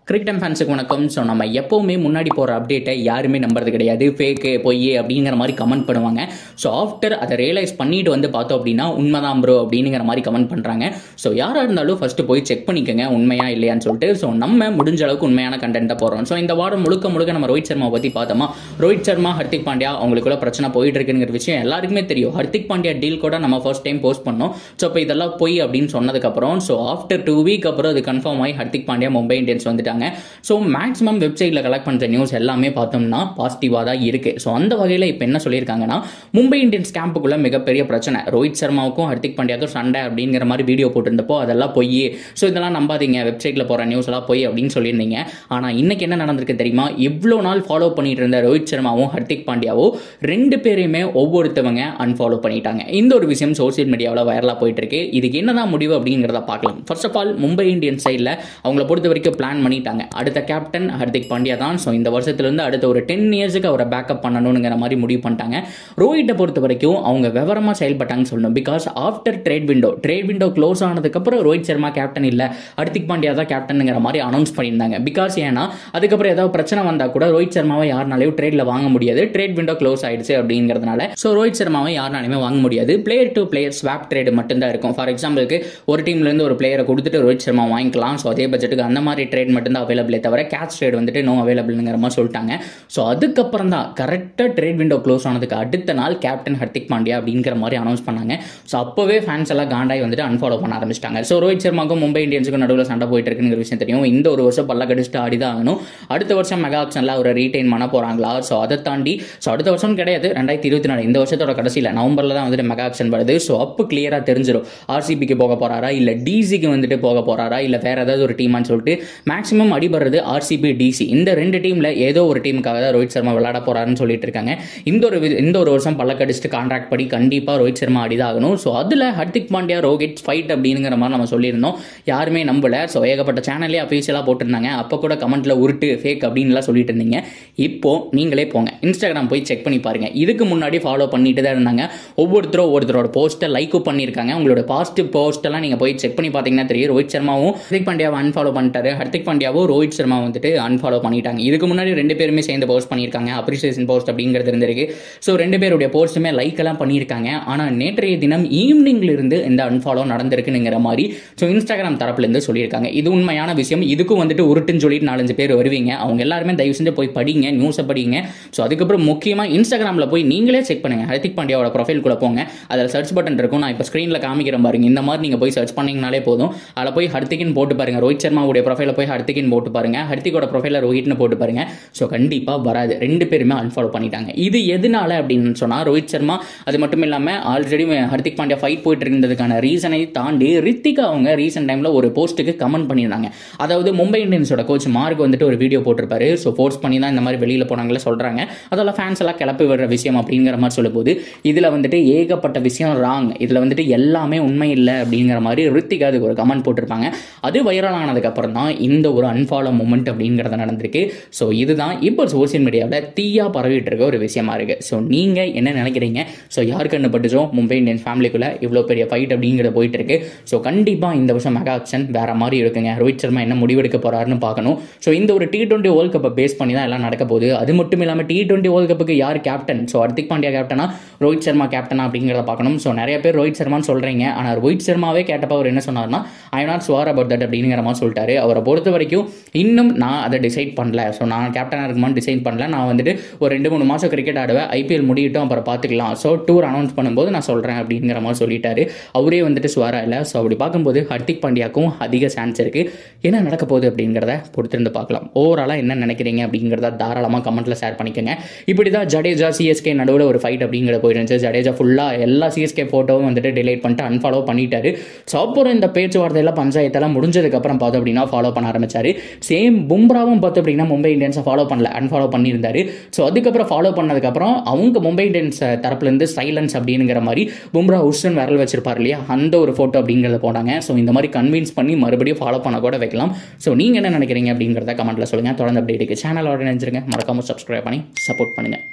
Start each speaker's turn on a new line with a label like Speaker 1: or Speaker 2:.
Speaker 1: Cricket time ஃபேன்ஸுக்கு வணக்கம். So நம்ம எப்போவுமே முன்னாடி போகிற அப்டேட்டை யாருமே நம்புறது கிடையாது. ஃபேக்கு பொய் அப்படிங்கிற மாதிரி கமெண்ட் பண்ணுவாங்க. ஸோ ஆஃப்டர் அதை ரியலைஸ் பண்ணிட்டு வந்து பார்த்தோம் அப்படின்னா உண்மைதான் ப்ரோ அப்படிங்கிற மாதிரி கமெண்ட் பண்ணுறாங்க. ஸோ யாராக இருந்தாலும் ஃபஸ்ட்டு போய் செக் பண்ணிக்கோங்க உண்மையா இல்லையான்னு சொல்லிட்டு. ஸோ நம்ம முடிஞ்ச அளவுக்கு உண்மையான கண்டென்ட்டை போடுறோம். ஸோ இந்த வாரம் முழுக்க நம்ம ரோஹித் சர்மா பற்றி பார்த்தோமா. ரோஹித் சர்மா ஹர்திக் பாண்டியா அவங்களுக்குள்ள பிரச்சனை போயிட்டு இருக்குங்கிற விஷயம் எல்லாருக்குமே தெரியும். ஹர்திக் பாண்டியா டீல் கூட நம்ம ஃபர்ஸ்ட் டைம் போஸ்ட் பண்ணோம். ஸோ இப்போ இதெல்லாம் பொய் அப்படின்னு சொன்னதுக்கப்புறம் ஸோ ஆஃப்டர் 2 வீக் அப்புறம் அது கன்ஃபார்ம் ஆகி ஹர்திக் பாண்டியா மும்பை இந்தியன்ஸ் வந்துட்டாங்க. ஸோ மேக்ஸிமம் வெப்சைட்டில் கலெக்ட் பண்ணுற நியூஸ் எல்லாமே பார்த்தோம்னா பாசிட்டிவாக தான் இருக்குது. ஸோ அந்த வகையில் இப்போ என்ன சொல்லியிருக்காங்கன்னா, மும்பை இந்தியன்ஸ் கேம்புக்குள்ள மிகப்பெரிய பிரச்சனை, ரோஹித் சர்மாவுக்கும் ஹர்திக் பாண்டியாவுக்கும் சண்டை அப்படிங்கிற மாதிரி வீடியோ போட்டிருந்தப்போ அதெல்லாம் பொய். ஸோ இதெல்லாம் நம்பாதீங்க, வெப்சைட்டில் போகிற நியூஸ் எல்லாம் பொய் அப்படின்னு சொல்லியிருந்தீங்க. ஆனால் இன்னைக்கு என்ன நடந்திருக்கு தெரியுமா? இவ்வளோ நாள் ஃபாலோ பண்ணிட்டு இருந்த ரோஹித் சர்மாவும் ஹர்திக் பாண்டியாவும் 2 பேரையுமே ஒவ்வொருத்தவங்க அன்ஃபாலோ பண்ணிட்டாங்க. இந்த ஒரு விஷயம் சோசியல் மீடியாவில் வைரலாக போயிட்டு இருக்கு. இதுக்கு என்னதான் முடிவு அப்படிங்கிறத பார்க்கலாம். First of all Mumbai Indians சைடில் அவங்கள பொறுத்த வரைக்கும் பிளான் பண்ணிட்டாங்க. அடுத்த கேப்டன் ஹர்திக் பாண்டியா தான். ஸோ இந்த வருஷத்துலேருந்து அடுத்த ஒரு 10 இயர்ஸுக்கு அவரை பேக்கப் பண்ணணுங்கிற மாதிரி முடிவு பண்ணிட்டாங்க. ரோஹிட்டை பொறுத்த வரைக்கும் அவங்க விவரமாக செயல்பட்டாங்கன்னு சொல்லணும். Because after trade window close ஆனதுக்கப்புறம் ரோஹித் சர்மா கேப்டன் இல்லை, ஹர்திக் பாண்டியா தான் கேப்டனுங்கிற மாதிரி அனௌன்ஸ் பண்ணியிருந்தாங்க. பிகாஸ் ஏன்னா அதுக்கப்புறம் ஏதாவது பிரச்சனை வந்தால் கூட ரோஹித் சர்மாவை யாருனாலையும் ட்ரேடில் வாங்க முடியாது. ட்ரேட் விண்டோ க்ளோஸ் ஆயிடுச்சு அப்படிங்கிறதுனால ஸோ ரோஹித் சர்மாவை யாருனாலுமே வாங்க முடியாது. Player to player swap trade மட்டும்தான் இருக்கும். ஃபார் எக்ஸாம்பிளுக்கு ஒரு டீம்லேருந்து ஒரு பிளேயரை கொடுத்துட்டு ரோஹித் சர்மா வாங்கிக்கலாம். ஸோ அதே பட்ஜெட்டுக்கு அந்த மாதிரி ட்ரேட் மட்டும்தான் அவைலபிளே தவிர கேஷ் ட்ரேட் வந்துட்டு நோ அவைலபிள்ங்கிற மாதிரி சொல்லிட்டாங்க. ஸோ அதுக்கப்புறம் தான் கரெக்டாக ட்ரேட் விண்டோ க்ளோஸ் ஆனதுக்கு அடுத்த நாள் கேப்டன் ஹர்திக் பாண்டியா அப்படிங்கிற மாதிரி அனௌன்ஸ் பண்ணாங்க. ஸோ அப்போவே ஃபேன்ஸ் எல்லாம் காண்டாய் வந்துட்டு அன்ஃபாலோ பண்ண ஆரம்பிச்சிட்டாங்க. ஸோ ரோஹித் சர்மாவுக்கும் மும்பை இந்தியன்ஸுக்கும் நடுவில் சண்டை போயிட்டு இருக்குங்கிற விஷயம் தெரியும். இந்த ஒரு வருஷம் பல்ல கடிச்சிட்டு ஆடிதான் ஆகணும். அடுத்த வருஷம் மெகா ஆக்ஷனில் அவரை ரீடைன் பண்ண போகிறாங்களா? ஸோ அதை தாண்டி ஸோ அடுத்த வருஷம் கிடையாது, 2024 இந்த வருஷத்தோட கடைசியில் நவம்பரில் தான் வந்துட்டு மெகா ஆக்ஷன் வருது. ஸோ அப்போ கிளியராக தெரிஞ்சிடும் ஆர்சிபிக்கு போக போகிறாரா, இல்லை டிசிக்கு வந்துட்டு போக போகிறாரா, இல்லை வேற ஏதாவது ஒரு டீமான்னு சொல்லிட்டு. மேக்ஸிமம் அடிபடுறது ஆர்சிபி, டிசி இந்த 2 டீமில் ஏதோ ஒரு டீமுக்காக தான் ரோஹித் சர்மா விளையாட போறாருன்னு சொல்லிட்டு இருக்காங்க. இந்த ஒரு வருஷம் பல்லக்கடிச்சிட்டு கான்ட்ராக்ட் படி கண்டிப்பாக ரோஹித் சர்மா அடிதான் ஆகணும். ஸோ அதில் ஹர்திக் பாண்டியா ரோஹித் ஃபைட் அப்படிங்கிற மாதிரி நம்ம சொல்லியிருந்தோம். யாருமே நம்பல. ஸோ ஏகப்பட்ட சேனல்லே அஃபீஷியலாக போட்டிருந்தாங்க. அப்போ கூட கமெண்ட்ல உருட்டு ஃபேக் அப்படின்லாம் சொல்லிட்டு இருந்தீங்க. இப்போ நீங்களே போங்க இன்ஸ்டாகிராம் போய் செக் பண்ணி பாருங்க. இதுக்கு முன்னாடி ஃபாலோ பண்ணிட்டு தான் இருந்தாங்க. ஒவ்வொருத்தரோட போஸ்ட்டை லைக்கும் பண்ணியிருக்காங்க. உங்களோட பாசிட்டிவ் போஸ்ட் எல்லாம் நீங்க போய் செக் பண்ணி பார்த்தீங்கன்னா தெரியும். ரோஹித் சர்மாவும் ஹர்திக் பாண்டியாவை அன்ஃபாலோ பண்ணிட்டாரு, ஹர்திக் பாண்டியாவும் ரோஹித் சர்மா வந்துட்டு அன்ஃபாலோ பண்ணிட்டாங்க. இதுக்கு முன்னாடி 2 பேருமே சேர்ந்து போஸ்ட் பண்ணியிருக்காங்க. அப்ரிசியேஷன் போஸ்ட் அப்படிங்கிறது இருந்திருக்கு. ஸோ 2 பேருடைய போஸ்ட்டுமே லைக் எல்லாம் பண்ணியிருக்காங்க. ஆனால் நேற்றைய தினம் ஈவினிங்ல இருந்து இந்த அன்ஃபாலோ நடந்திருக்குங்கிற மாதிரி ஸோ இன்ஸ்டாகிராம் தரப்புலேருந்து சொல்லியிருக்காங்க. இது உண்மையான விஷயம். இதுக்கும் வந்துட்டு உருட்டுன்னு சொல்லிட்டு 4-5 பேர் வருவீங்க. அவங்க எல்லாருமே தயவு செஞ்சு போய் படிங்க, நியூஸை படிங்க. ஸோ அதுக்கப்புறம் முக்கியமாக இன்ஸ்டாகிராமில் போய் நீங்களே செக் பண்ணுங்க. ஹர்திக் பாண்டியாவோட ப்ரொஃபைல்குள்ளே போங்க. அதில் சர்ச் பட்டன் இருக்கும். நான் இப்போ ஸ்க்ரீனில் காமிக்கிறேன் பாருங்க. இந்த மாதிரி நீங்கள் போய் சர்ச் பண்ணீங்கனாலே போதும். அதில் போய் ஹர்திக்னு போட்டு பாருங்க. ரோஹித் சர்மாவுடைய ப்ரொஃபைலில் போய் ஹர்திக்னு போட்டு பாருங்க. ஹர்திக்கோட ப்ரொஃபைலில் ரோஹித்னு போட்டு பாருங்க. ஸோ கண்டிப்பாக வராது. 2 பேருமே அன்ஃபாலோ பண்ணிட்டாங்க. இது எதனால அப்படின்னு சொன்னால் ரோஹித் சர்மா அது மட்டும் இல்லாமல் ஆல்ரெடி ஹர்திக் பாண்டியா ஃபைட் போயிட்டு இருந்ததுக்கான ரீசனை தாண்டி ரித்திகா அவங்க ரீசெண்ட் டைமில் ஒரு போஸ்ட்டுக்கு கமெண்ட் பண்ணியிருந்தாங்க. அதாவது மும்பை இந்தியன்ஸோட கோச் மார்க் வந்துட்டு ஒரு வீடியோ போட்டிருப்பாரு. ஸோ ஃபோர்ஸ் பண்ணி தான் இந்த மாதிரி வெளியில் போனாங்களே சொல்கிறாங்க. அதெல்லாம் ஃபேன்ஸ் எல்லாம் கிளப்பி விடுற விஷயம் அப்படிங்கிற மாதிரி சொல்லும்போது இதில் வந்துட்டு ஏகப்பட்ட விஷயம் ராங், இதில் வந்துட்டு எல்லாமே உண்மை இல்லை அப்படிங்கிற மாதிரி ரித்திகா அதுக்கு ஒரு கமெண்ட் போட்டிருப்பாங்க. அது வைரல் ஆனதுக்கப்புறம் தான் இந்த ஒரு அன்ஃபாலோ மூமெண்ட் அப்படிங்கிறத நடந்திருக்கு. ஸோ இதுதான் இப்போ சோசியல் மீடியாவில் தீயா பரவிட்டு இருக்க ஒரு விஷயமா இருக்கு. ஸோ நீங்கள் என்ன நினைக்கிறீங்க? ஸோ யார் கண்ணு பட்டுச்சோ மும்பை இந்தியன்ஸ் ஃபேமிலிக்குள்ள இவ்வளோ பெரிய ஃபைட் அப்படிங்கிறது போயிட்டு இருக்கு. ஸோ கண்டிப்பாக இந்த வருஷம் மெகா ஆக்ஷன் வேற மாதிரி இருக்குங்க. ரோஹித் சர்மா என்ன முடிவெடுக்க போறாருன்னு பார்க்கணும். ஸோ இந்த ஒரு T20 வேர்ல்ட் கப்பை பேஸ் பண்ணி தான் எல்லாம் நடக்க போகுது. அது மட்டும் இல்லாமல் T20 வேர்ல்ட் கப்புக்கு யார் கேப்டன்? ஸோ ஹர்திக் பாண்டியா கேப்டனா, ரோஹித் சர்மா கேப்டனா அப்படிங்கிறத பார்க்கணும். ஸோ நிறைய பேர் ரோஹித் சர்மான்னு சொல்றீங்க. ஆனால் ரோஹித் சர்மாவே கேட்டப்ப அவர் என்ன சொன்னார்னா, I am not sure about that அப்படிங்கிற மாதிரி சொல்லிட்டாரு. அவரை பொறுத்த வரைக்கும் இன்னும் நான் அதை டிசைட் பண்ணல. ஸோ நான் கேப்டனாக இருக்குமான்னு டிசைட் பண்ணல. நான் வந்துட்டு ஒரு 2-3 மாதம் கிரிக்கெட் ஆடுவேன், ஐபிஎல் முடியட்டும், அப்புறம் பார்த்துக்கலாம். ஸோ டூர் அனௌன்ஸ் பண்ணும்போது நான் சொல்கிறேன் அப்படிங்கிற மாதிரி சொல்லிட்டாரு. அவரே வந்துட்டு ஷுவரா இல்லை. ஸோ அப்படி பார்க்கும்போது ஹர்திக் பாண்டியாக்கும் அதிக சான்ஸ் இருக்குது. என்ன நடக்க போகுது அப்படிங்கிறத பொறுத்திருந்து பார்க்கலாம். ஓவராலாக என்ன நினைக்கிறீங்க அப்படிங்கிறத தாராளமாக கமெண்ட்டில் ஷேர் பண்ணிக்கோங்க. இப்படி தான் ஜடேஜா சிஎஸ்கே நடுவில் ஒரு ஃபைட் அப்படிங்கிற போயிருந்துச்சு. ஜடேஜா ஃபுல்லாக எல்லா சிஎஸ்கே ஃபோட்டோவும் வந்துட்டு டிலீட் பண்ணிட்டு அன்ஃபாலோ பண்ணிட்டாரு. ஸோ அப்புறம் இந்த பேச்சுவார்த்தையெல்லாம் பஞ்சாயத்தெல்லாம் முடிஞ்சதுக்கப்புறம் பார்த்தோம் அப்படின்னா ஃபாலோ பண்ண ஆரம்பிச்சாரு. சேம் பும்ராவும் பார்த்தோம் அப்படின்னா மும்பை இந்தியன்ஸை ஃபாலோ பண்ணல, அன்ஃபாலோ பண்ணியிருந்தாரு. ஸோ அதுக்கப்புறம் ஃபாலோ பண்ணதுக்கப்புறம் அவங்க மும்பை இந்தியன்ஸ் தரப்புலேருந்து சைலன்ஸ் அப்படிங்கிற மாதிரி பும்ரா உஷன் விரல் வச்சிருப்பார் இல்லையா, அந்த ஒரு ஃபோட்டோ அப்படிங்கிறத போனாங்க. ஸோ இந்த மாதிரி கன்வின்ஸ் பண்ணி மறுபடியும் ஃபாலோ பண்ண கூட வைக்கலாம். ஸோ நீங்கள் என்ன நினைக்கிறீங்க அப்படிங்கிறத கமெண்ட்டில் சொல்லுங்கள். தொடர்ந்து அப்டேட்டுக்கு சேனலோட நினைச்சிருங்க. மறக்காமல் சப்ஸ்கிரைப் பண்ணி சப்போர்ட் பண்ணுங்கள்.